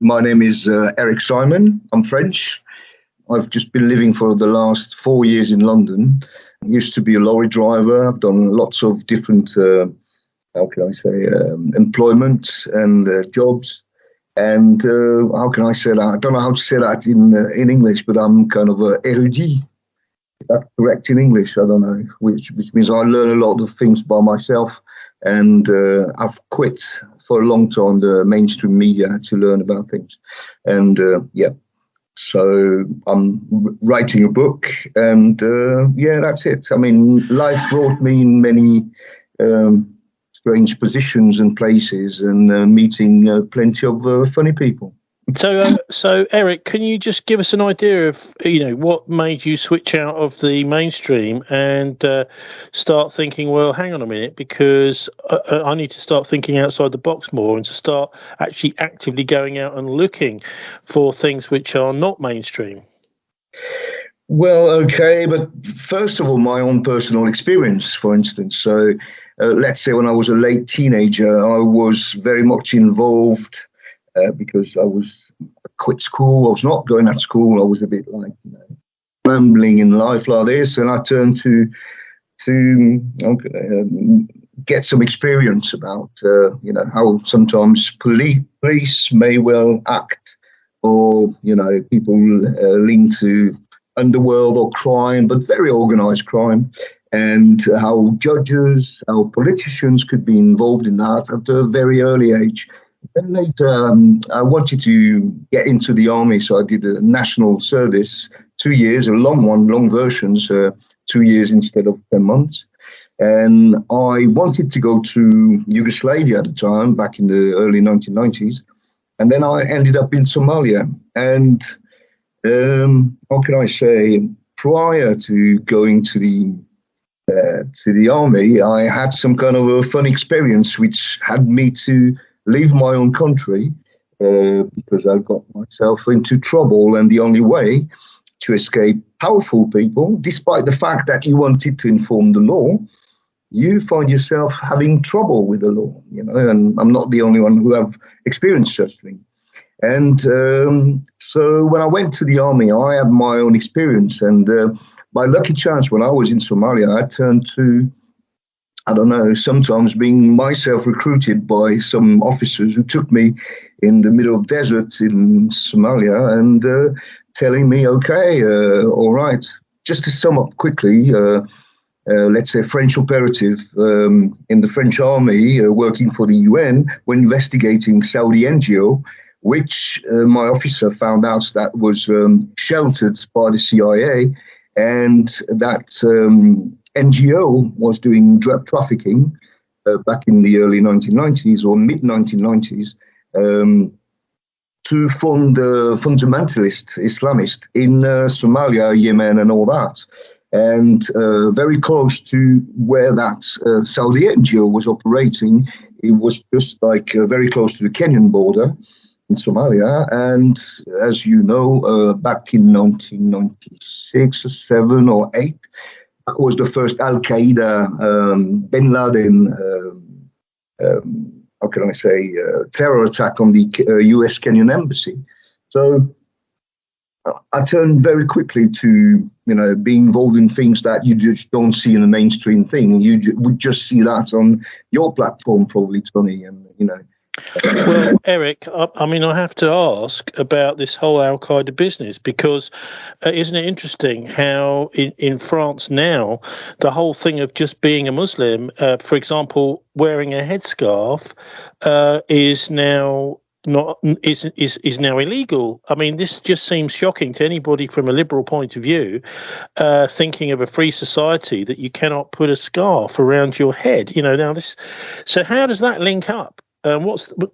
My name is Eric Simon. I'm French. I've just been living for the last 4 years in London. I used to be a lorry driver. I've done lots of different, employment and jobs. And how can I say that? I don't know how to say that in English, but I'm kind of érudit. Is that correct in English? I don't know, which means I learn a lot of things by myself. And I've quit for a long time the mainstream media to learn about things. And so I'm writing a book, and that's it. I mean, life brought me in many strange positions and places, and meeting plenty of funny people. So Eric, can you just give us an idea of what made you switch out of the mainstream and start thinking, well, hang on a minute, because I need to start thinking outside the box more, and to start actually actively going out and looking for things which are not mainstream? Well, okay, but first of all, my own personal experience, for instance. So let's say when I was a late teenager, I was very much involved. Because I quit school. I was not going at school. I was a bit like rambling in life like this, and I turned to get some experience about how sometimes police may well act, or people linked to underworld or crime, but very organized crime, and how judges, how politicians could be involved in that at a very early age. Then later, I wanted to get into the army, so I did a national service, 2 years, a long versions, 2 years instead of 10 months. And I wanted to go to Yugoslavia at the time, back in the early 1990s. And then I ended up in Somalia. And how can I say, prior to going to the army, I had some kind of a fun experience which had me to leave my own country because I got myself into trouble, and the only way to escape powerful people, despite the fact that you wanted to inform the law, you find yourself having trouble with the law, and I'm not the only one who have experienced such thing. And so when I went to the army, I had my own experience, and by lucky chance, when I was in Somalia, I turned to, I don't know, sometimes being myself recruited by some officers who took me in the middle of desert in Somalia and telling me, okay, all right. Just to sum up quickly, let's say French operative in the French army working for the UN were investigating Saudi NGO, which my officer found out that was sheltered by the CIA, and that NGO was doing drug trafficking back in the early 1990s or mid-1990s to fund fundamentalist Islamists in Somalia, Yemen, and all that. And very close to where that Saudi NGO was operating, it was just like very close to the Kenyan border in Somalia. And as you know, back in 1996 or 7 or 8, that was the first Al-Qaeda, Bin Laden, how can I say, terror attack on the US Kenyan embassy. So I turned very quickly to, being involved in things that you just don't see in a mainstream thing. You would just see that on your platform, probably, Tony, and, Well, Eric, I mean, I have to ask about this whole Al-Qaeda business, because isn't it interesting how in France now, the whole thing of just being a Muslim, for example, wearing a headscarf, is now illegal. I mean, this just seems shocking to anybody from a liberal point of view, thinking of a free society, that you cannot put a scarf around your head. Now this. So how does that link up?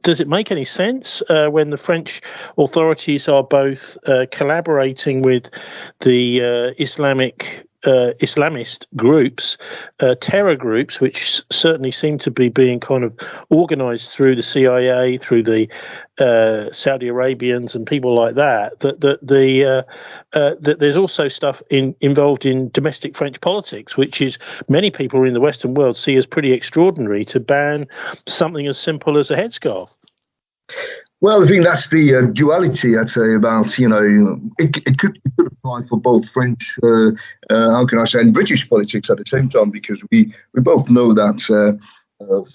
Does it make any sense when the French authorities are both collaborating with the Islamist groups, terror groups, which certainly seem to be being kind of organized through the CIA, through the Saudi Arabians and people like that, that there's also stuff involved in domestic French politics, which is many people in the Western world see as pretty extraordinary, to ban something as simple as a headscarf? Well, I think that's the duality, I'd say, about, it could apply for both French, how can I say, and British politics at the same time, because we both know that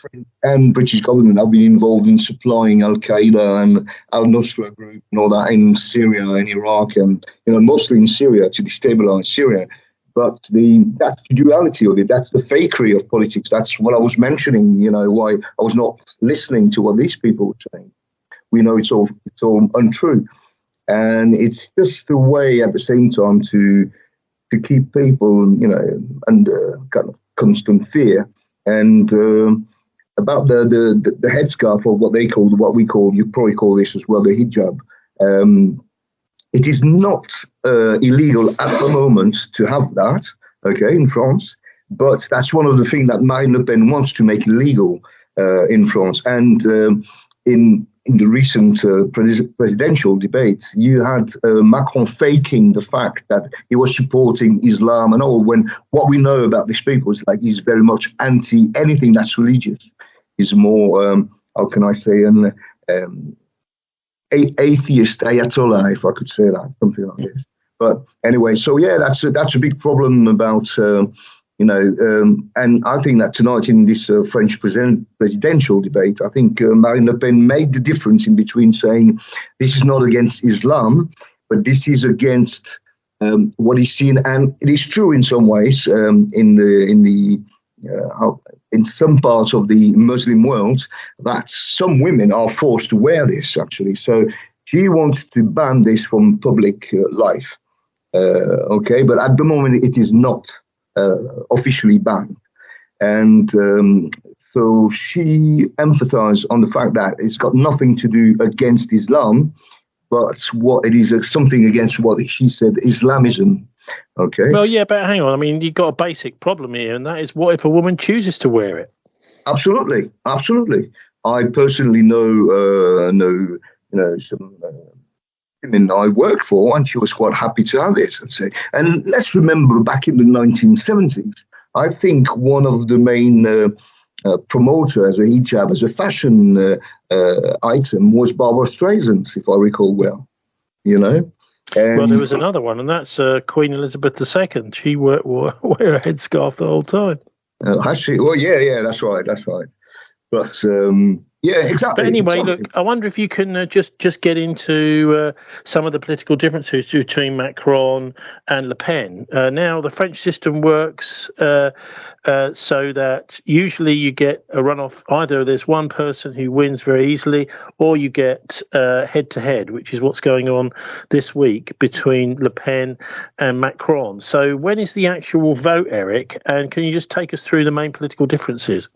French and British government have been involved in supplying Al-Qaeda and Al-Nusra group and all that in Syria and Iraq, and, mostly in Syria to destabilize Syria. But that's the duality of it. That's the fakery of politics. That's what I was mentioning, why I was not listening to what these people were saying. We know it's all untrue, and it's just a way at the same time to keep people, under kind of constant fear. And about the headscarf, or what we call, you probably call this as well, the hijab. It is not illegal at the moment to have that, okay, in France, but that's one of the things that Marine Le Pen wants to make illegal in France. And in the recent presidential debate, you had Macron faking the fact that he was supporting Islam and all, when what we know about these people is like he's very much anti anything that's religious. He's more, how can I say, an atheist ayatollah, if I could say that, something like this. But anyway, so yeah, that's a big problem about, and I think that tonight in this French presidential debate, I think Marine Le Pen made the difference in between saying this is not against Islam, but this is against what is seen, and it is true in some ways in some parts of the Muslim world, that some women are forced to wear this, actually. So she wants to ban this from public life. Okay, but at the moment it is not officially banned. And so she emphasized on the fact that it's got nothing to do against Islam, but what it is something against what she said, Islamism. Okay. Well, yeah, but hang on. I mean, you've got a basic problem here, and that is, what if a woman chooses to wear it? Absolutely, absolutely. I personally know some women I worked for, and she was quite happy to have it, I'd say. And let's remember, back in the 1970s, I think one of the main promoters of hijab as a fashion item was Barbara Streisand, if I recall well. Well, there was another one, and that's Queen Elizabeth II. She wore a headscarf the whole time. Has she? Well, yeah, that's right. But yeah, exactly. But anyway, exactly. Look, I wonder if you can just get into some of the political differences between Macron and Le Pen. Now, the French system works so that usually you get a runoff. Either there's one person who wins very easily, or you get head-to-head, which is what's going on this week between Le Pen and Macron. So when is the actual vote, Eric? And can you just take us through the main political differences?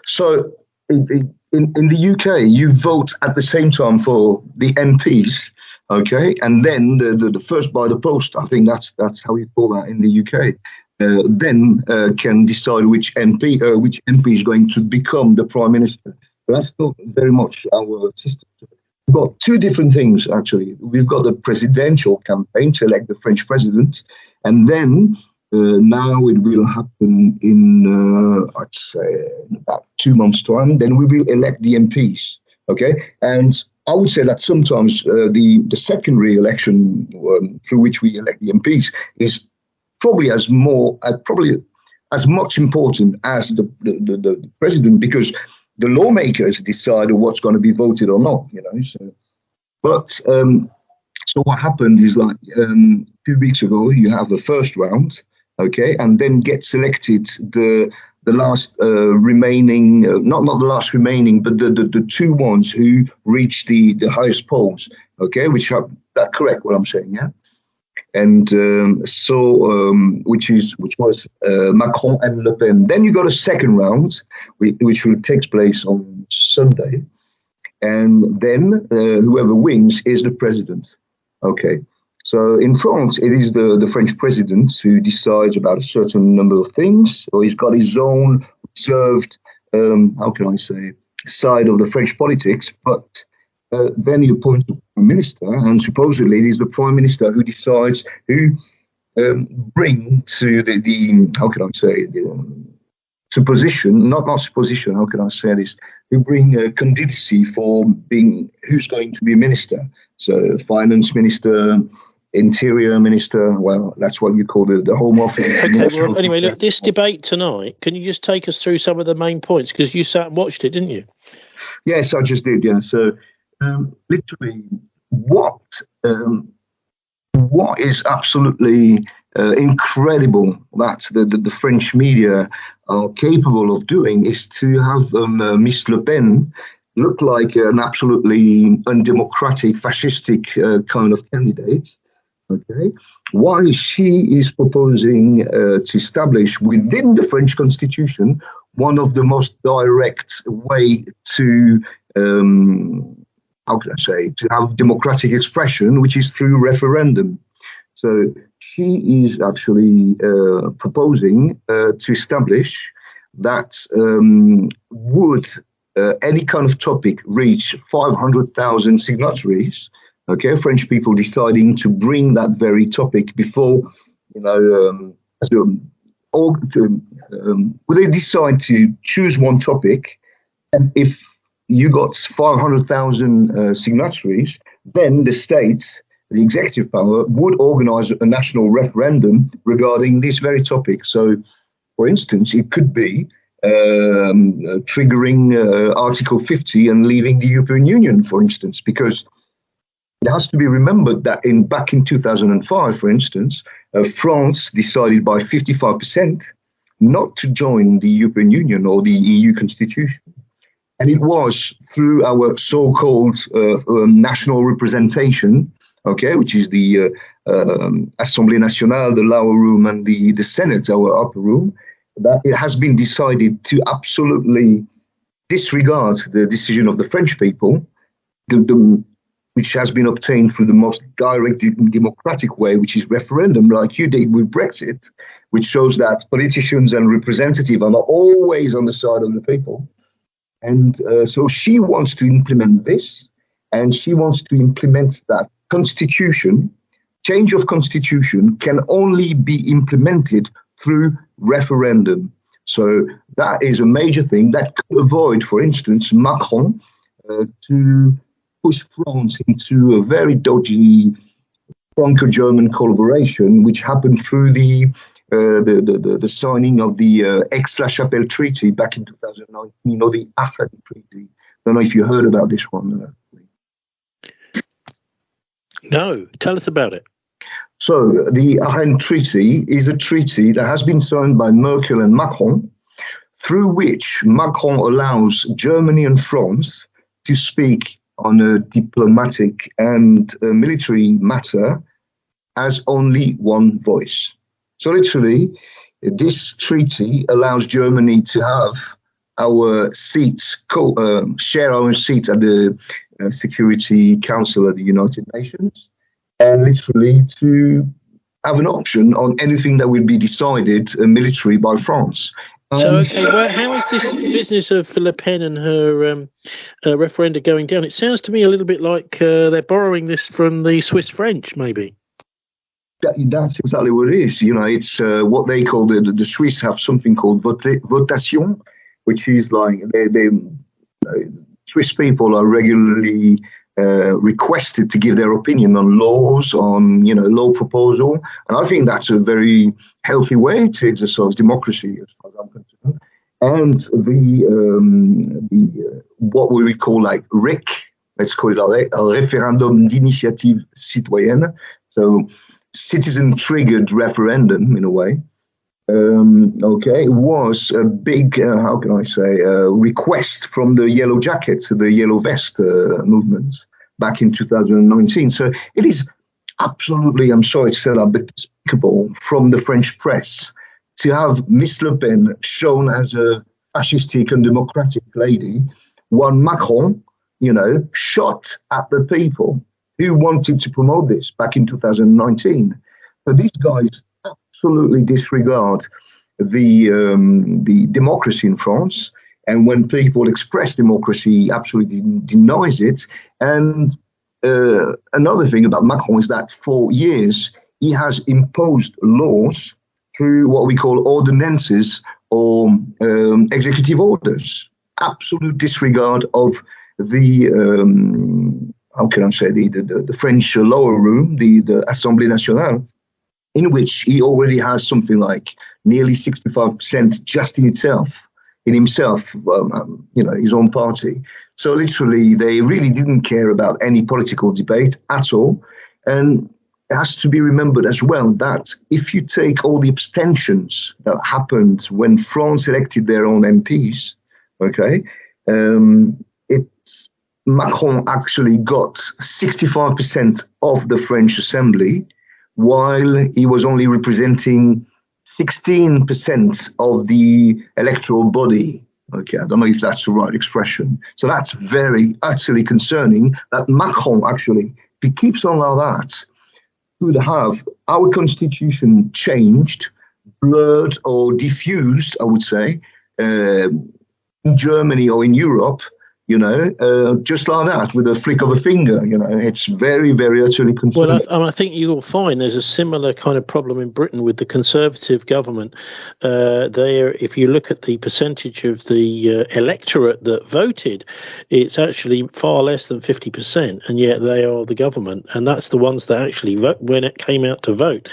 So in the UK, you vote at the same time for the MPs, okay, and then the first by the post. I think that's how you call that in the UK. Then can decide which MP is going to become the prime minister. That's not very much our system. We've got two different things actually. We've got the presidential campaign to elect the French president, and then. Now it will happen in, I'd say, in about 2 months' time. Then we will elect the MPs, okay? And I would say that sometimes the secondary election through which we elect the MPs is probably as much important as the president, because the lawmakers decide what's going to be voted or not, So, but so what happened is, like 2 weeks ago, you have the first round. Okay, and then get selected the last remaining, not the last remaining, but the two ones who reach the highest polls. Okay, which are that correct? What I'm saying, yeah. And which was Macron and Le Pen. Then you got a second round, which will take place on Sunday, and then whoever wins is the president. Okay. So in France, it is the French president who decides about a certain number of things. So he's got his own reserved, how can I say, side of the French politics. But then he appoints the prime minister, and supposedly it is the prime minister who decides who bring to the how can I say, supposition, not supposition, how can I say this? They bring a candidacy for being who's going to be minister. So finance minister, interior minister, well, that's what you call the Home Office. Okay, well, anyway, look, this debate tonight, can you just take us through some of the main points? Because you sat and watched it, didn't you? Yes, I just did, yeah. So literally what is absolutely incredible that the French media are capable of doing is to have Miss Le Pen look like an absolutely undemocratic, fascistic kind of candidate. Okay, while she is proposing to establish within the French Constitution one of the most direct way to how can I say, to have democratic expression, which is through referendum. So she is actually proposing to establish that would any kind of topic reach 500,000 signatories, okay, French people deciding to bring that very topic before, they decide to choose one topic, and if you got 500,000 signatories, then the state, the executive power, would organize a national referendum regarding this very topic. So, for instance, it could be triggering Article 50 and leaving the European Union, for instance, because it has to be remembered that back in 2005, for instance, France decided by 55% not to join the European Union or the EU constitution. And it was through our so-called national representation, okay, which is the Assemblée Nationale, the lower room, and the Senate, our upper room, that it has been decided to absolutely disregard the decision of the French people, which has been obtained through the most direct democratic way, which is referendum, like you did with Brexit, which shows that politicians and representatives are not always on the side of the people. And so she wants to implement this, and she wants to implement that constitution. Change of constitution can only be implemented through referendum. So that is a major thing that could avoid, for instance, Macron to push France into a very dodgy Franco-German collaboration, which happened through the signing of the Aix-la-Chapelle Treaty back in 2019, or the Aachen Treaty. I don't know if you heard about this one. No, tell us about it. So the Aachen Treaty is a treaty that has been signed by Merkel and Macron, through which Macron allows Germany and France to speak on a diplomatic and military matter as only one voice. So literally, this treaty allows Germany to have our seats, share our seats at the Security Council of the United Nations, and literally to have an option on anything that will be decided military by France. So, okay, well, how is this business of Le Pen and her referenda going down? It sounds to me a little bit like they're borrowing this from the Swiss French, maybe. That's exactly what it is. It's what they call the Swiss have something called votation, which is like Swiss people are regularly requested to give their opinion on laws, on law proposal, and I think that's a very healthy way to exercise democracy, as far as I'm concerned. And the what we call like RIC, let's call it a référendum d'initiative citoyenne, so citizen-triggered referendum in a way. Was a big, how can I say, request from the Yellow Jackets, the Yellow Vest movement back in 2019. So it is absolutely, I'm sorry to say that, but despicable from the French press to have Miss Le Pen shown as a fascistic and democratic lady, while Macron, shot at the people who wanted to promote this back in 2019. So these guys absolutely disregard the democracy in France, and when people express democracy, he absolutely denies it. And another thing about Macron is that for years he has imposed laws through what we call ordinances or executive orders. Absolute disregard of the how can I say the French lower room, the Assemblée Nationale, in which he already has something like nearly 65% just in himself, his own party. So literally, they really didn't care about any political debate at all. And it has to be remembered as well that if you take all the abstentions that happened when France elected their own MPs, okay, Macron actually got 65% of the French Assembly, while he was only representing 16% of the electoral body. Okay, I don't know if that's the right expression. So that's very utterly concerning that Macron actually, if he keeps on like that, could have our constitution changed, blurred or diffused, I would say, in Germany or in Europe, just like that, with a flick of a finger. It's very, very utterly concerning. Well, I think you will find there's a similar kind of problem in Britain with the Conservative government. If you look at the percentage of the electorate that voted, it's actually far less than 50%, and yet they are the government, and that's the ones that actually vote when it came out to vote.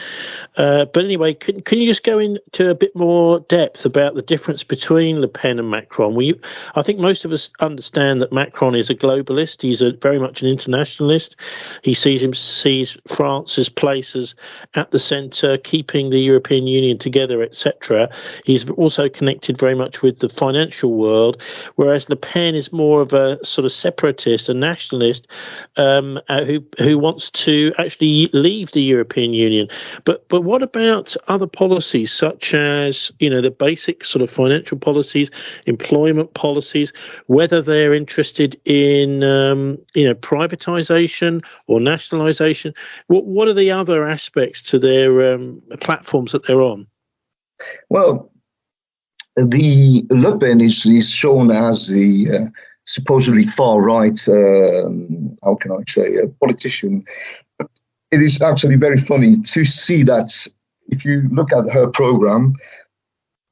But anyway, can you just go into a bit more depth about the difference between Le Pen and Macron? I think most of us understand that Macron is a globalist. He's very much an internationalist. He sees France's place as at the centre, keeping the European Union together, etc. He's also connected very much with the financial world, whereas Le Pen is more of a sort of separatist, a nationalist, who wants to actually leave the European Union. But what about other policies, such as the basic sort of financial policies, employment policies, whether they're interested in privatization or nationalization? What are the other aspects to their platforms that they're on? Well, the Le Pen is shown as the supposedly far right, how can I say, a politician. It is actually very funny to see that if you look at her program,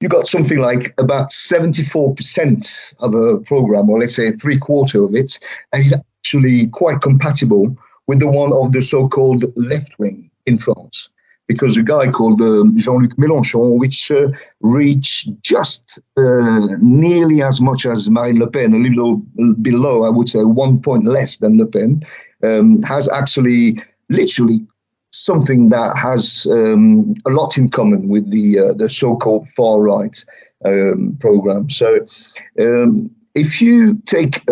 you got something like about 74% of a program, or let's say 3/4 of it, and it's actually quite compatible with the one of the so-called left wing in France. Because a guy called Jean-Luc Mélenchon, which reached just nearly as much as Marine Le Pen, a little below, I would say 1 point less than Le Pen, has actually literally something that has a lot in common with the so-called far right program. So if you take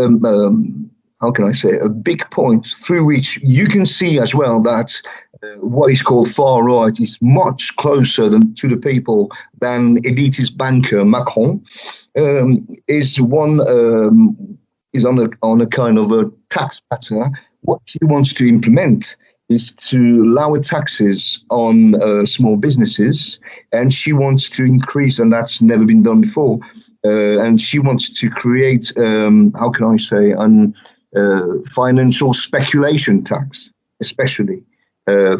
how can I say, a big point through which you can see as well that what is called far right is much closer to the people than elitist banker Macron, is on a kind of a tax matter. What he wants to implement is to lower taxes on small businesses, and she wants to increase, and that's never been done before, and she wants to create, how can I say, financial speculation tax, especially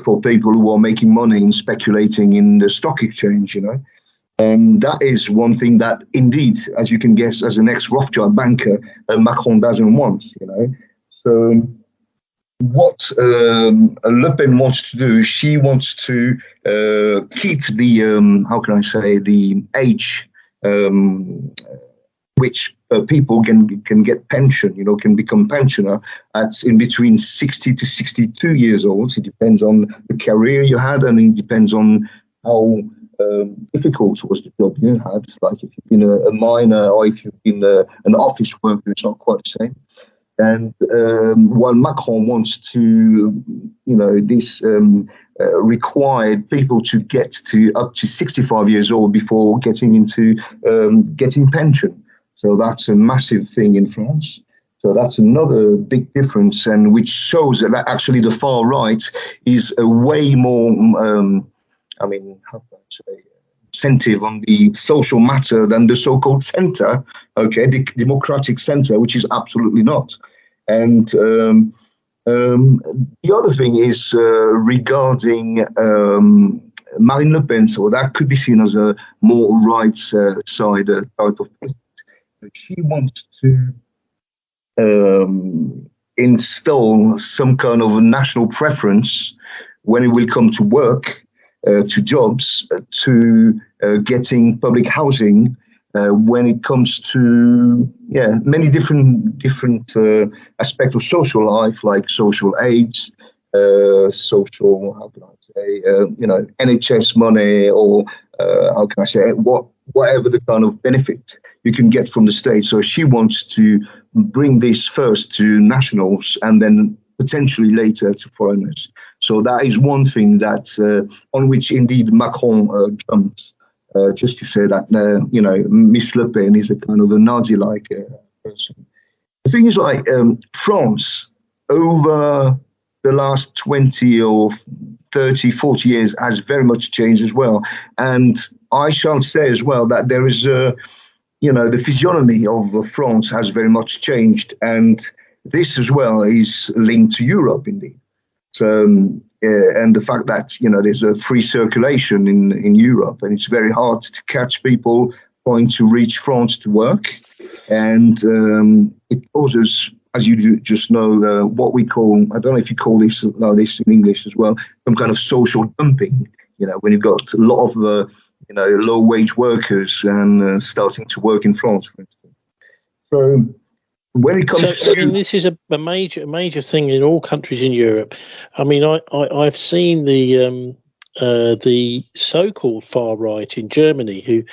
for people who are making money in speculating in the stock exchange, And that is one thing that, indeed, as you can guess, as an ex-Rothschild banker, Macron doesn't want, So what Le Pen wants to do, she wants to keep the, how can I say, the age which people can get pension, can become pensioner at in between 60 to 62 years old. It depends on the career you had, and it depends on how difficult was the job you had. Like if you've been a miner or if you've been an office worker, it's not quite the same. And while Macron wants to, required people to get to up to 65 years old before getting into getting pension. So that's a massive thing in France. So that's another big difference, and which shows that actually the far right is a way more, how can I say, incentive on the social matter than the so-called centre, the democratic centre, which is absolutely not. And the other thing is regarding Marine Le Pen, so that could be seen as a more right side type of politics. She wants to install some kind of a national preference when it will come to work, to jobs, to getting public housing, when it comes to many different aspects of social life, like social aids, social, how can I say, NHS money, or how can I say, whatever the kind of benefit you can get from the state. So she wants to bring this first to nationals and then potentially later to foreigners. So that is one thing that on which indeed Macron jumps, just to say that Miss Le Pen is a kind of a Nazi-like person. The thing is, like, France over the last 20 or 30, 40 years has very much changed as well. And I shall say as well that there is the physiognomy of France has very much changed. And this as well is linked to Europe, indeed. So, and the fact that, there's a free circulation in Europe, and it's very hard to catch people trying to reach France to work. And it causes, as you just know, what we call, I don't know if you call this in English as well, some kind of social dumping, when you've got a lot of, low-wage workers and starting to work in France, for instance. So when it comes to... this is a major thing in all countries in Europe. I mean, I've seen the so-called far right in Germany, who,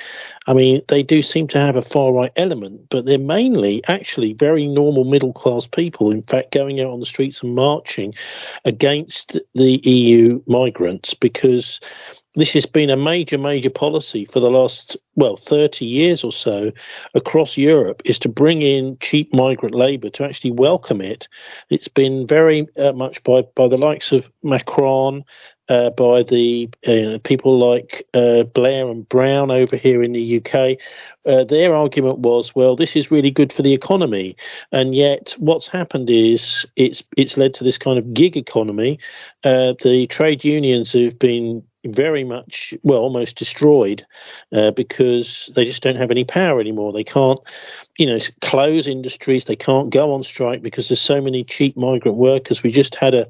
I mean, they do seem to have a far right element, but they're mainly actually very normal middle class people. In fact, going out on the streets and marching against the EU migrants, because this has been a major policy for the last, 30 years or so across Europe, is to bring in cheap migrant labour, to actually welcome it. It's been very much by the likes of Macron, by the people like Blair and Brown over here in the UK. Their argument was, well, this is really good for the economy. And yet what's happened is it's led to this kind of gig economy. The trade unions have been very much, almost destroyed, because they just don't have any power anymore. They can't, close industries. They can't go on strike because there's so many cheap migrant workers. We just had a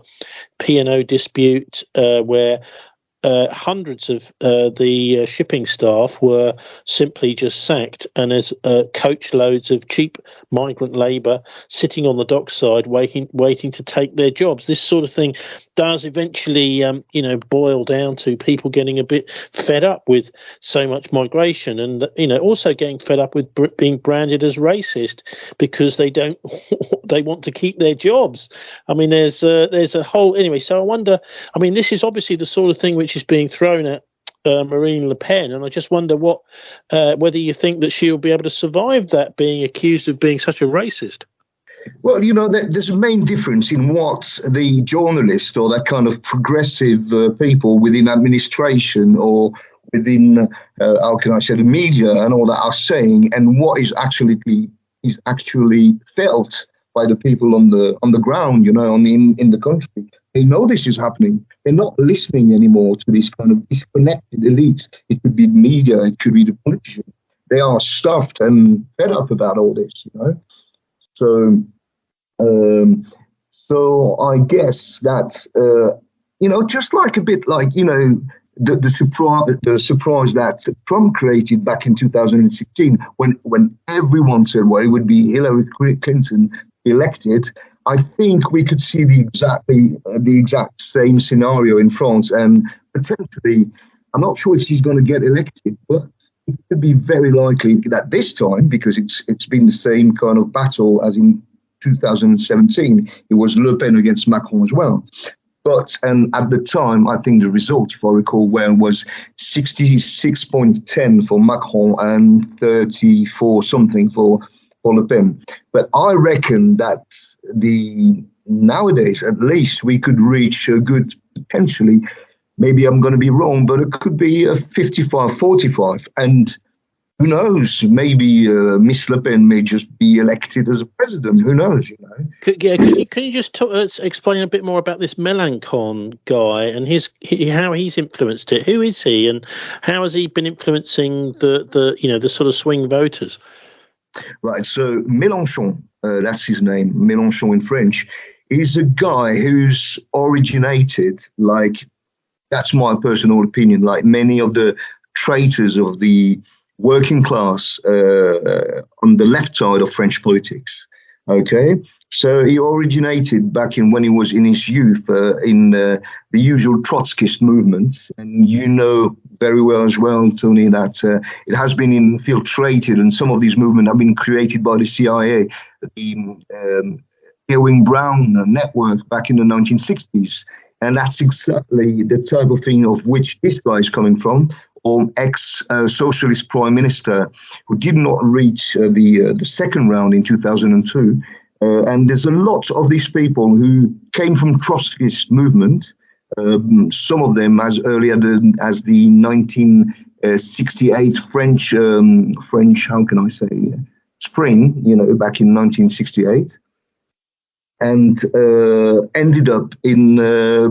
P&O dispute where hundreds of the shipping staff were simply just sacked, and there's coach loads of cheap migrant labour sitting on the dockside waiting to take their jobs. This sort of thing does eventually, boil down to people getting a bit fed up with so much migration, and also getting fed up with being branded as racist because they want to keep their jobs. I mean, there's a whole anyway. So I wonder. I mean, this is obviously the sort of thing which is being thrown at Marine Le Pen, and I just wonder whether you think that she'll be able to survive that, being accused of being such a racist. Well, there's a main difference in what the journalists or that kind of progressive people within administration or within, how can I say, the media and all that are saying, and what is actually felt by the people on the ground, in the country. They know this is happening. They're not listening anymore to this kind of disconnected elites. It could be the media, it could be the politicians. They are stuffed and fed up about all this, So I guess that, just like a bit like, the surprise that Trump created back in 2016, when everyone said, well, it would be Hillary Clinton elected. I think we could see the exact same scenario in France, and potentially, I'm not sure if she's going to get elected, but it could be very likely that this time, because it's been the same kind of battle as in 2017, it was Le Pen against Macron as well. But at the time, I think the result, if I recall well, was 66.10 for Macron and 34 something for Le Pen. But I reckon that nowadays, at least, we could reach a good, potentially, maybe I'm going to be wrong, but it could be a 55-45. And who knows? Maybe Miss Le Pen may just be elected as a president. Who knows? You know. Can you just explain a bit more about this Mélenchon guy and how he's influenced it? Who is he, and how has he been influencing the sort of swing voters? Right. So Mélenchon, that's his name, Mélenchon in French, is a guy who's originated, like, that's my personal opinion, like many of the traitors of the working class on the left side of French politics. Okay, so he originated back when he was in his youth in the usual Trotskyist movement, and you know very well as well, Tony, that it has been infiltrated, and some of these movements have been created by the CIA, the Ewing Brown network back in the 1960s, and that's exactly the type of thing of which this guy is coming from. Or ex-socialist prime minister who did not reach the second round in 2002. And there's a lot of these people who came from Trotskyist movement, some of them as early as the 1968 French, how can I say, spring, back in 1968. And ended up in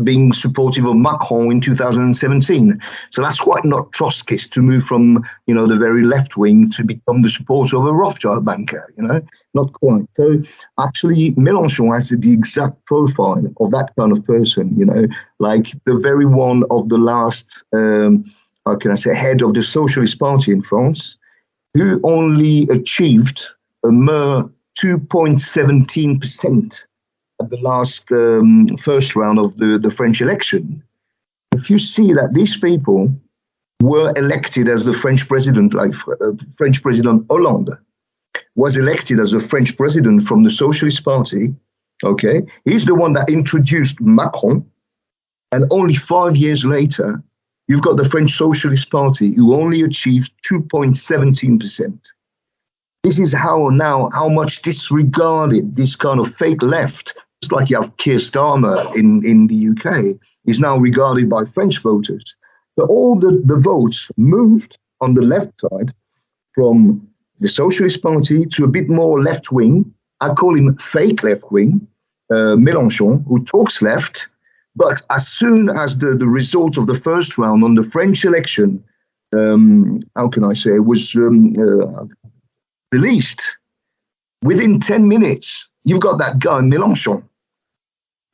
being supportive of Macron in 2017. So that's quite not Trotskyist to move from, the very left wing to become the supporter of a Rothschild banker, not quite. So actually, Mélenchon has the exact profile of that kind of person, like the very one of the last, how can I say, head of the Socialist Party in France, who only achieved a mere 2.17% at the last first round of the French election. If you see that these people were elected as the French president, like French President Hollande was elected as a French president from the Socialist Party, okay? He's the one that introduced Macron, and only 5 years later, you've got the French Socialist Party who only achieved 2.17%. This is how much disregarded this kind of fake left, just like you have Keir Starmer in the UK, is now regarded by French voters. So all the votes moved on the left side from the Socialist Party to a bit more left-wing. I call him fake left-wing, Mélenchon, who talks left. But as soon as the result of the first round on the French election, how can I say, was released, within 10 minutes, you've got that guy, Mélenchon,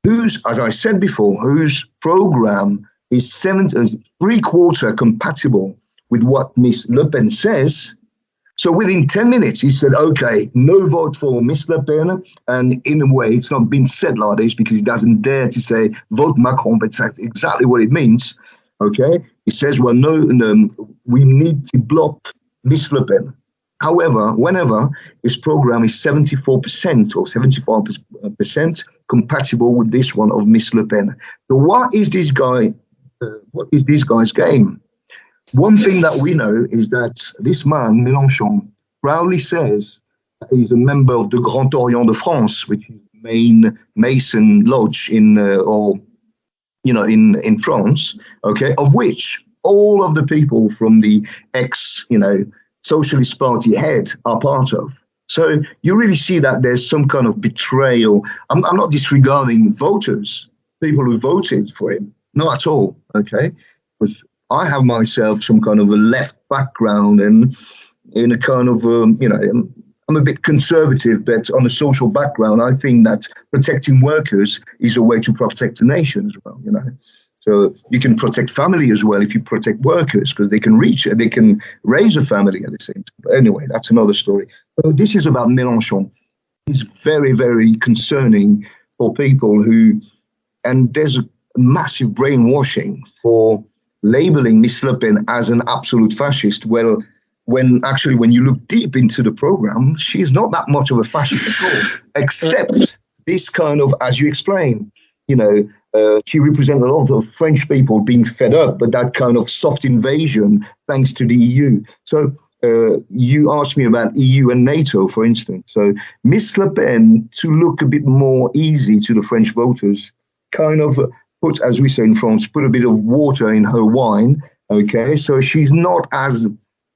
who's, as I said before, whose program is 3/4 compatible with what Miss Le Pen says. So within 10 minutes, he said, okay, no vote for Miss Le Pen. And in a way, it's not been said like this because he doesn't dare to say vote Macron, but that's exactly what it means. Okay, he says, well, no, we need to block Miss Le Pen. However, whenever his program is 74% or 75% compatible with this one of Miss Le Pen. So what is this guy? What is this guy's game? One thing that we know is that this man, Mélenchon, proudly says that he's a member of the Grand Orient de France, which is the main Mason lodge in France, okay, of which all of the people from the Socialist Party head are part of. So you really see that there's some kind of betrayal. I'm not disregarding voters, people who voted for him, not at all, okay? Because I have myself some kind of a left background and in a kind of, I'm a bit conservative, but on a social background, I think that protecting workers is a way to protect the nation as well, So you can protect family as well if you protect workers, because they can raise a family at the same time. But anyway, that's another story. So this is about Mélenchon. It's very, very concerning for people and there's a massive brainwashing for labeling Miss Le Pen as an absolute fascist. Well, when you look deep into the program, she's not that much of a fascist at all, except this kind of, as you explain, she represents a lot of French people being fed up, but that kind of soft invasion thanks to the EU. So you asked me about EU and NATO, for instance. So Miss Le Pen, to look a bit more easy to the French voters, kind of put, as we say in France, put a bit of water in her wine. Okay, so she's not as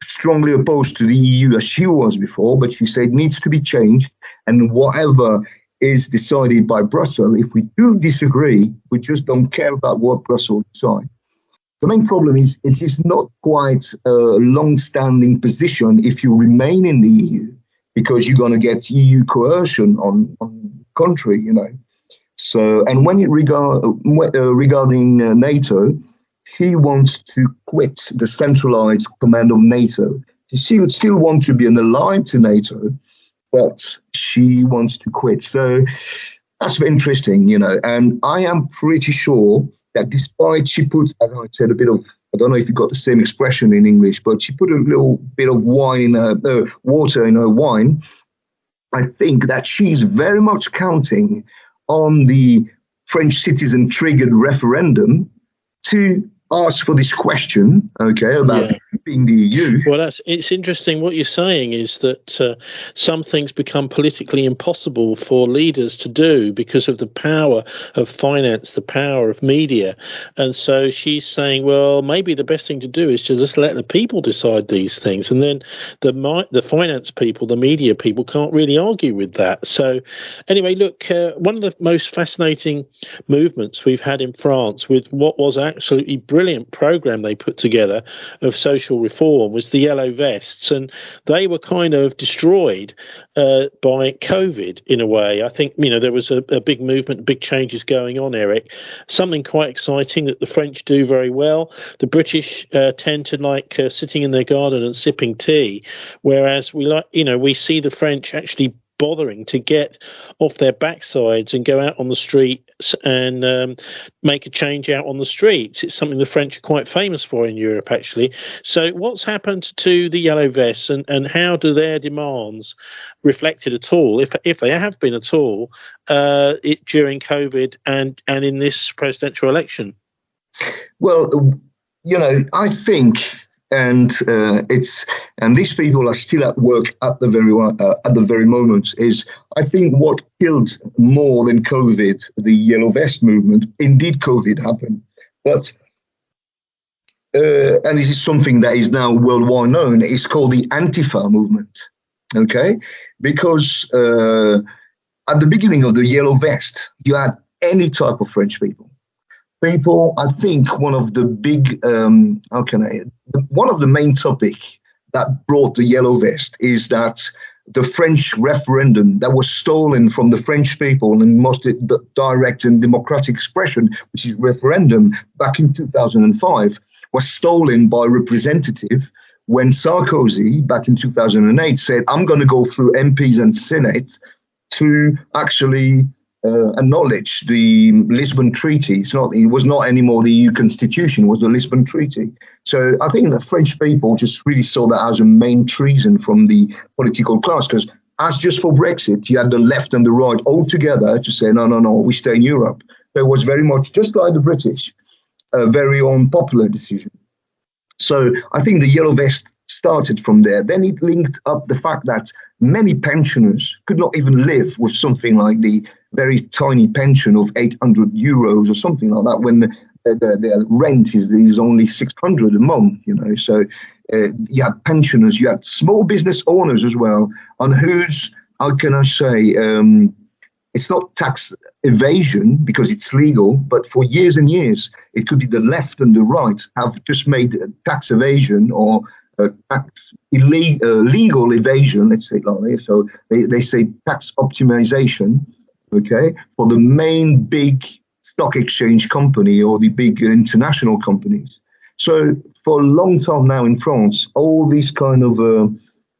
strongly opposed to the EU as she was before, but she said it needs to be changed. And whatever is decided by Brussels, if we do disagree, we just don't care about what Brussels decides. The main problem is it is not quite a long-standing position if you remain in the EU, because you're going to get EU coercion on country, you know. So, and when it regarding NATO, she wants to quit the centralized command of NATO. She would still want to be an ally to NATO, but she wants to quit. So that's very interesting, you know. And I am pretty sure that despite she put, as I said, a bit of, I don't know if you got the same expression in English, but she put a little bit of wine in her, water in her wine. I think that she's very much counting on the French citizen triggered referendum to ask for this question, okay, about being the EU. Well, it's interesting. What you're saying is that some things become politically impossible for leaders to do because of the power of finance, the power of media. And so she's saying, well, maybe the best thing to do is to just let the people decide these things. And then the finance people, the media people can't really argue with that. So anyway, look, one of the most fascinating movements we've had in France with what was absolutely brilliant program they put together of social reform was the Yellow Vests, and they were kind of destroyed by COVID in a way. I think, you know, there was a big movement, big changes going on, Eric. Something quite exciting that the French do very well. The British tend to like sitting in their garden and sipping tea, whereas we see the French actually bothering to get off their backsides and go out on the streets and make a change out on the streets. It's something the French are quite famous for in Europe, actually. So what's happened to the Yellow Vests, and how do their demands reflected at all, if they have been at all, during COVID and in this presidential election? Well, you know, I think, and these people are still at work at the very moment. Is, I think, what killed more than COVID, the Yellow Vest movement. Indeed, COVID happened, but and this is something that is now worldwide known. It's called the Antifa movement. Okay, because at the beginning of the Yellow Vest, you had any type of French people. I think one of the big, one of the main topic that brought the Yellow Vest is that the French referendum that was stolen from the French people and most direct and democratic expression, which is referendum, back in 2005, was stolen by representative when Sarkozy, back in 2008, said, I'm going to go through MPs and Senate to actually acknowledge the Lisbon Treaty. It was not anymore the EU Constitution, it was the Lisbon Treaty. So I think the French people just really saw that as a main treason from the political class, because as just for Brexit, you had the left and the right all together to say, no, we stay in Europe. So it was very much just like the British, a very unpopular decision. So I think the Yellow Vest started from there. Then it linked up the fact that many pensioners could not even live with something like the very tiny pension of 800 euros or something like that, when their rent is only 600 a month, you know. So you had pensioners, you had small business owners as well, on whose, how can I say, it's not tax evasion because it's legal, but for years and years, it could be the left and the right have just made tax evasion or legal evasion, let's say it like this. So they say tax optimization, okay, for the main big stock exchange company or the big international companies. So for a long time now in France, all these kind of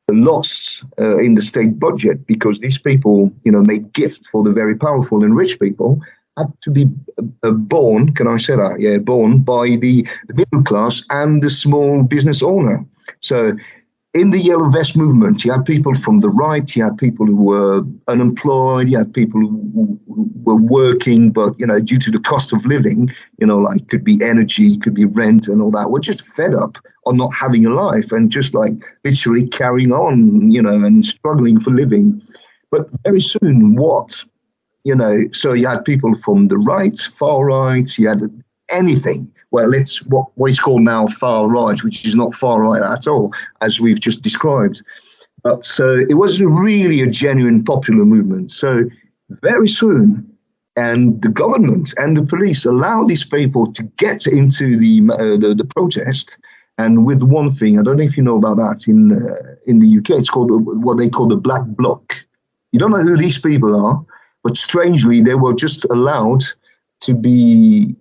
loss in the state budget, because these people, you know, made gifts for the very powerful and rich people, had to be borne, can I say that? Yeah, borne by the middle class and the small business owner. So in the Yellow Vest movement, you had people from the right, you had people who were unemployed, you had people who were working, but, you know, due to the cost of living, you know, like could be energy, could be rent and all that, were just fed up on not having a life and just like literally carrying on, you know, and struggling for living. But very soon, so you had people from the right, far right, you had anything, well, it's what is called now far right, which is not far right at all, as we've just described. But it was really a genuine popular movement. So very soon, and the government and the police allow these people to get into the protest. And with one thing, I don't know if you know about that in the UK, it's called what they call the Black Bloc. You don't know who these people are, but strangely, they were just allowed to be,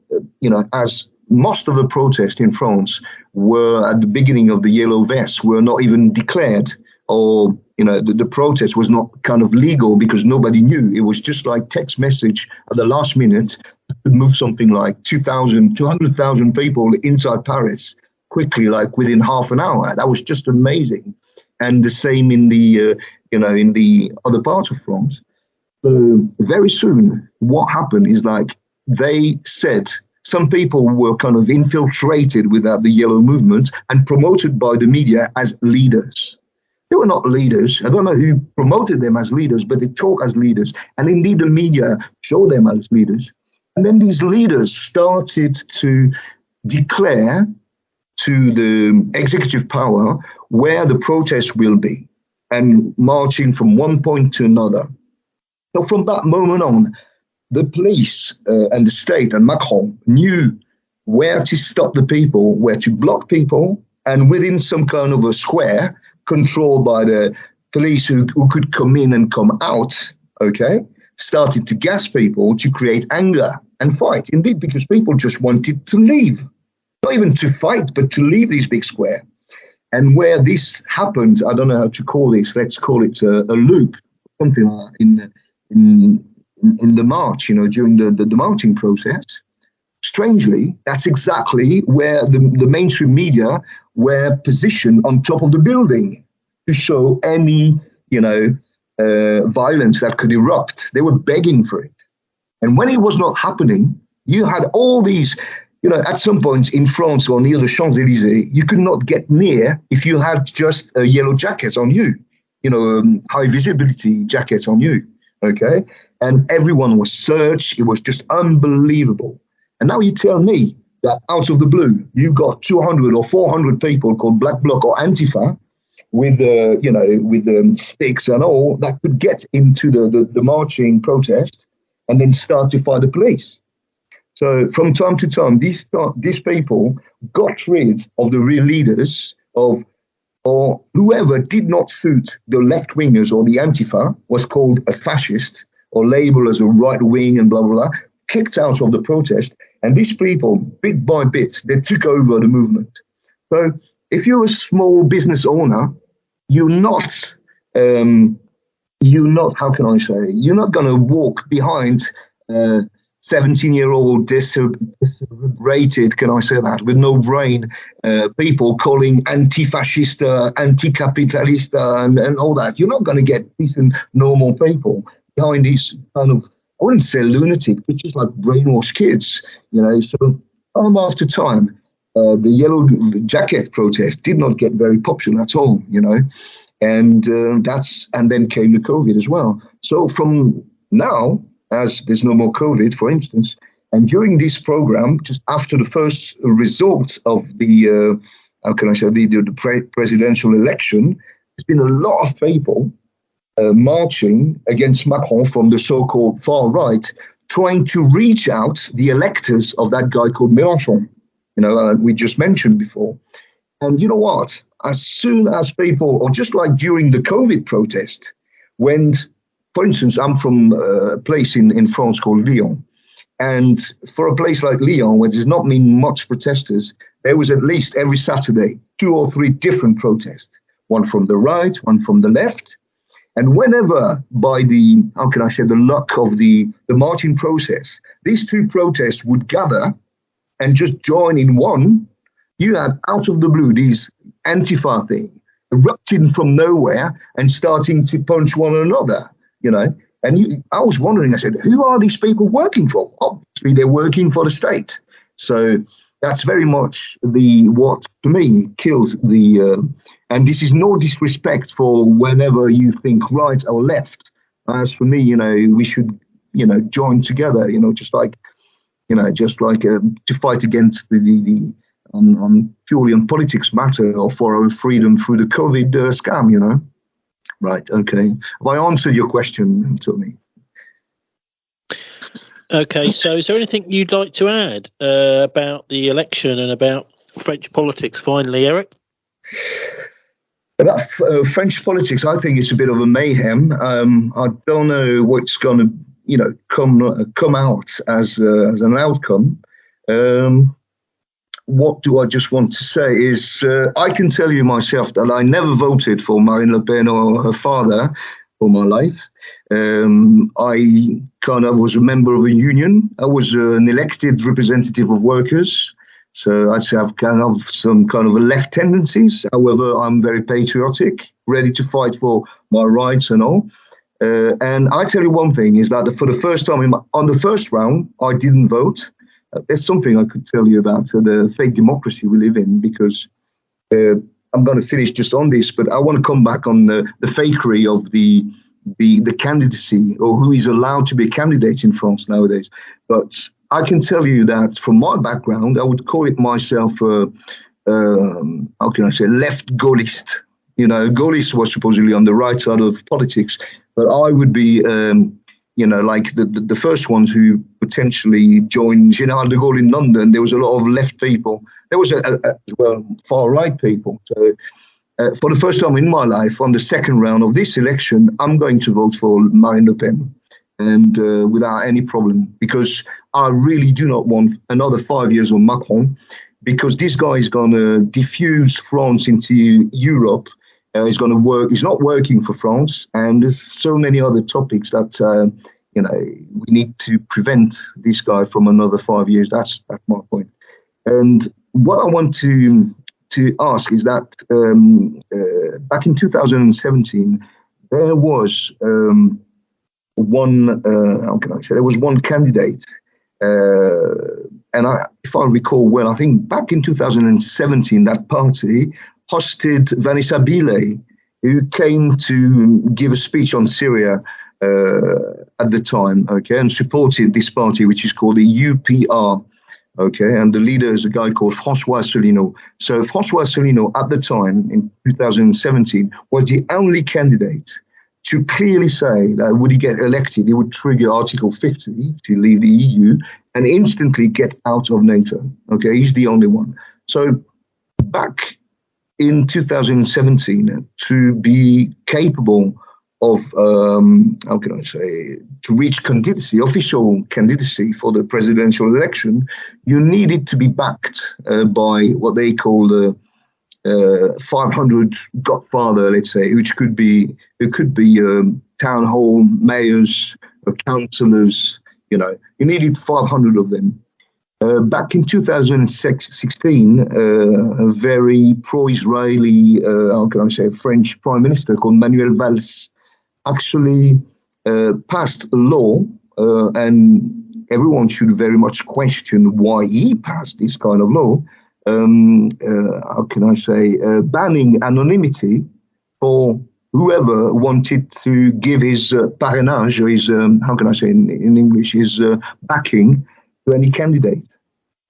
as most of the protests in France were at the beginning of the Yellow Vests were not even declared, or the protest was not kind of legal because nobody knew. It was just like text message at the last minute to move something like 200,000 people inside Paris quickly, like within half an hour. That was just amazing. And the same in the in the other parts of France. So very soon, what happened is like they said some people were kind of infiltrated without the yellow movement and promoted by the media as leaders. They were not leaders. I don't know who promoted them as leaders, but they talk as leaders. And indeed, the media show them as leaders. And then these leaders started to declare to the executive power where the protest will be and marching from one point to another. So from that moment on, the police and the state and Macron knew where to stop the people, where to block people, and within some kind of a square controlled by the police who could come in and come out, started to gas people to create anger and fight. Indeed, because people just wanted to leave. Not even to fight, but to leave this big square. And where this happened, I don't know how to call this, let's call it a loop, something like that, in the march, during the marching process. Strangely, that's exactly where the mainstream media were positioned on top of the building to show any, violence that could erupt. They were begging for it. And when it was not happening, you had all these, at some point in France or near the Champs-Élysées, you could not get near if you had just a yellow jacket on you, high visibility jackets on you, And everyone was searched. It was just unbelievable. And now you tell me that out of the blue, you got 200 or 400 people called Black Bloc or Antifa with sticks and all that could get into the marching protest and then start to fight the police. So from time to time, these people got rid of the real leaders or whoever did not suit the left wingers or the Antifa was called a fascist or labeled as a right wing and blah, blah, blah, kicked out of the protest. And these people, bit by bit, they took over the movement. So if you're a small business owner, you're not, how can I say, you're not going to walk behind 17-year-old disrated, can I say that, with no brain, people calling anti-fascista, anti-capitalista and all that. You're not going to get decent, normal people behind these kind of, I wouldn't say lunatic, but just like brainwashed kids, So time after time, the yellow jacket protest did not get very popular at all, and then came the COVID as well. So from now, as there's no more COVID, for instance, and during this program, just after the first results of the, the presidential election, there's been a lot of people marching against Macron from the so-called far right, trying to reach out the electors of that guy called Mélenchon, we just mentioned before. And you know what? As soon as people, or just like during the COVID protest, when, for instance, I'm from a place in France called Lyon. And for a place like Lyon, where there's not been much protesters, there was at least every Saturday 2 or 3 different protests, one from the right, one from the left. And whenever, by the luck of the marching process, these 2 protests would gather and just join in one, you had out of the blue these Antifa thing erupting from nowhere and starting to punch one another, And I was wondering, I said, who are these people working for? Obviously, they're working for the state. So that's very much what, to me, killed and this is no disrespect for whenever you think right or left. As for me, we should, join together, just like just like to fight against the purely on politics matter or for our freedom through the COVID scam, Right, okay. Have I answered your question, Tony? Okay, so is there anything you'd like to add about the election and about French politics finally, Eric? About French politics, I think it's a bit of a mayhem. I don't know what's going to, come out as an outcome. What do I just want to say is I can tell you myself that I never voted for Marine Le Pen or her father all my life. I kind of was a member of a union. I was an elected representative of workers. So I'd say I've some kind of a left tendencies. However, I'm very patriotic, ready to fight for my rights and all. And I tell you one thing is that for the first time on the first round, I didn't vote. There's something I could tell you about the fake democracy we live in, because I'm going to finish just on this, but I want to come back on the fakery of the candidacy, or who is allowed to be a candidate in France nowadays. But I can tell you that from my background, I would call it myself, how can I say, left Gaullist. Gaullist was supposedly on the right side of politics, but I would be, like the first ones who potentially joined General de Gaulle in London. There was a lot of left people. There was as well far right people. So for the first time in my life, on the second round of this election, I'm going to vote for Marine Le Pen, and without any problem, because I really do not want another 5 years of Macron, because this guy is going to diffuse France into Europe. He's going to work. He's not working for France, and there's so many other topics that we need to prevent this guy from another 5 years. That's my point. And what I want to ask is that back in 2017, there was one. How can I say? There was one candidate, and if I recall well, I think back in 2017, that party hosted Vanessa Billet, who came to give a speech on Syria at the time, and supported this party, which is called the UPR, and the leader is a guy called François Asselineau. So François Asselineau, at the time, in 2017, was the only candidate to clearly say that would he get elected, he would trigger Article 50 to leave the EU and instantly get out of NATO. He's the only one. So back in 2017, to be capable of, to reach candidacy, official candidacy for the presidential election, you needed to be backed by what they call the 500 godfather, let's say, which could be town hall mayors, councillors. You needed 500 of them. Back in 2016, a very pro-Israeli, French prime minister called Manuel Valls actually passed a law, and everyone should very much question why he passed this kind of law. Banning anonymity for whoever wanted to give his parrainage, or his, in English, his backing to any candidate.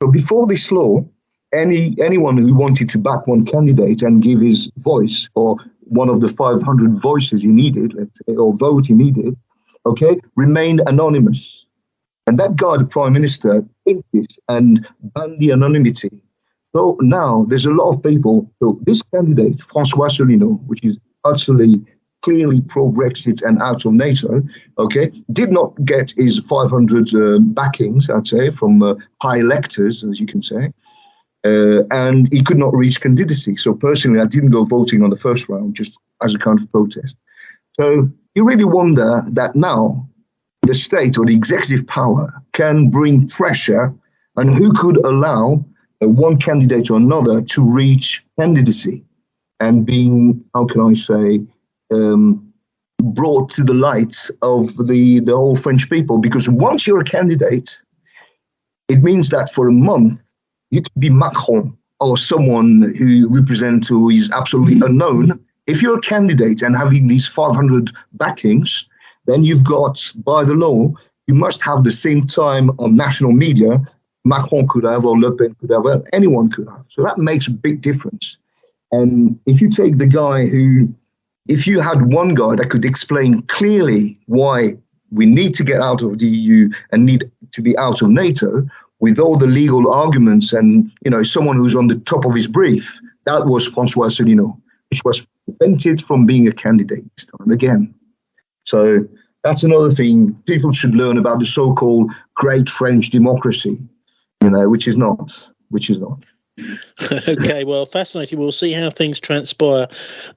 So before this law, anyone who wanted to back one candidate and give his voice, or one of the 500 voices he needed, let's say, or vote he needed, remained anonymous. And that guy, the prime minister, did this and banned the anonymity. So now there's a lot of people. So this candidate, François Asselineau, which is utterly clearly pro-Brexit and out of NATO, did not get his 500 backings, I'd say, from high electors, as you can say, and he could not reach candidacy. So personally, I didn't go voting on the first round, just as a kind of protest. So you really wonder that now the state or the executive power can bring pressure on who could allow one candidate or another to reach candidacy and being, brought to the light of the whole French people. Because once you're a candidate, it means that for a month, you could be Macron or someone who represents, who is absolutely unknown. If you're a candidate and having these 500 backings, then you've got, by the law, you must have the same time on national media Macron could have, or Le Pen could have, or anyone could have. So that makes a big difference. And if you take the guy who, if you had one guy that could explain clearly why we need to get out of the EU and need to be out of NATO, with all the legal arguments and, you know, someone who's on the top of his brief, that was François Asselineau, which was prevented from being a candidate this time again. So that's another thing people should learn about the so-called great French democracy, you know, which is not. Okay, well, fascinating. We'll see how things transpire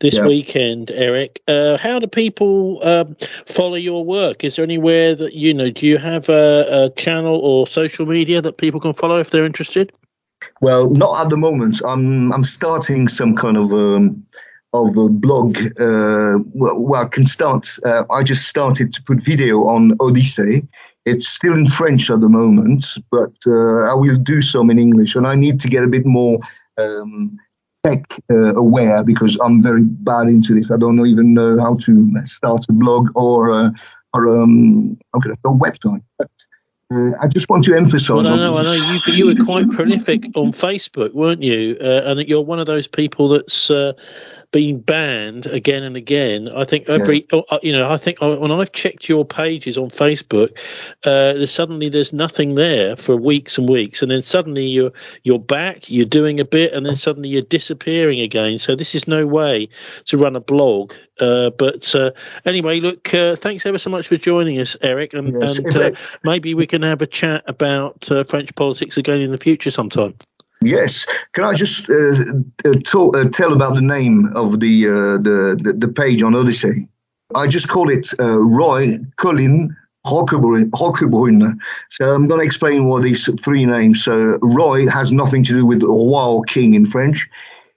this weekend, Eric. How do people follow your work? Is there anywhere that, you know, do you have a channel or social media that people can follow if they're interested? Well, not at the moment. I'm starting some kind of a blog. Well, I can start. I just started to put video on Odyssey. It's still in French at the moment, but I will do some in English. And I need to get a bit more tech aware, because I'm very bad into this. I don't even know how to start a blog or a website. But I just want to emphasize. Well, I know you were quite prolific on Facebook, weren't you? And you're one of those people that's been banned again and again. I think I think when I've checked your pages on Facebook, there's nothing there for weeks and weeks, and then suddenly you're back, you're doing a bit, and then suddenly you're disappearing again. So this is no way to run a blog. But anyway, look, thanks ever so much for joining us, Eric, and maybe we can have a chat about French politics again in the future sometime. Yes. Can I just tell about the name of the page on Odyssey? I just call it Roy Colin Roquebrune. So I'm going to explain what these three names. So Roy has nothing to do with roi or king in French.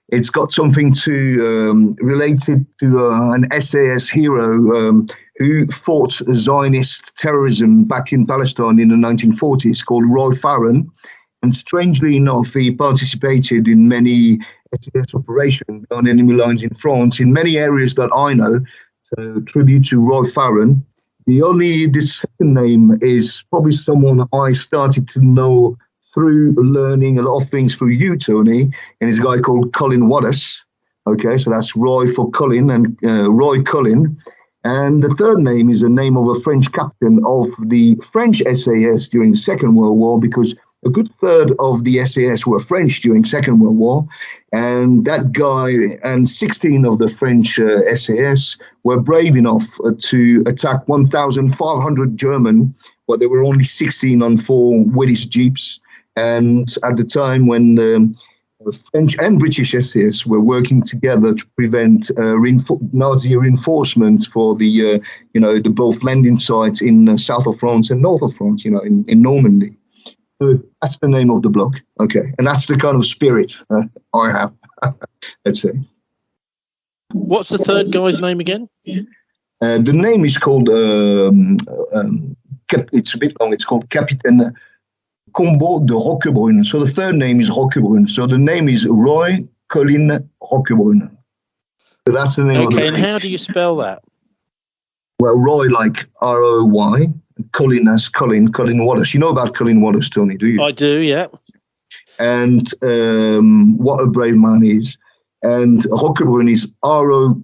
It's got something to related to an SAS hero who fought Zionist terrorism back in Palestine in the 1940s, called Roy Farron. And strangely enough, he participated in many SAS operations on enemy lines in France, in many areas that I know. So tribute to Roy Farron. The second name is probably someone I started to know through learning a lot of things through you, Tony, and it's a guy called Colin Wallace. Okay, so that's Roy for Colin and Roy Colin. And the third name is the name of a French captain of the French SAS during the Second World War, because a good third of the SAS were French during Second World War. And that guy and 16 of the French SAS were brave enough to attack 1,500 German, but there were only 16 on 4 Willys Jeeps. And at the time when the French and British SAS were working together to prevent Nazi reinforcement for the both landing sites in south of France and north of France, in Normandy. So that's the name of the blog. Okay, and that's the kind of spirit I have. Let's say. What's the third guy's name again? The name is called. It's a bit long. It's called Capitaine Combo de Roquebrune. So the third name is Roquebrune. So the name is Roy Colin Roquebrune. So that's the name. Okay, and how do you spell that? Well, Roy like R-O-Y, Colin as Colin Wallace. You know about Colin Wallace, Tony, do you? I do, yeah. And what a brave man is. And Roquebrune is R-O-Q-U-E-B-R-U-N-E,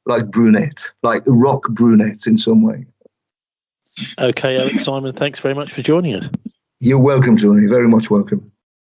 like brunette, like rock brunette in some way. Okay, Eric Simon, thanks very much for joining us. You're welcome, Tony. Very much welcome.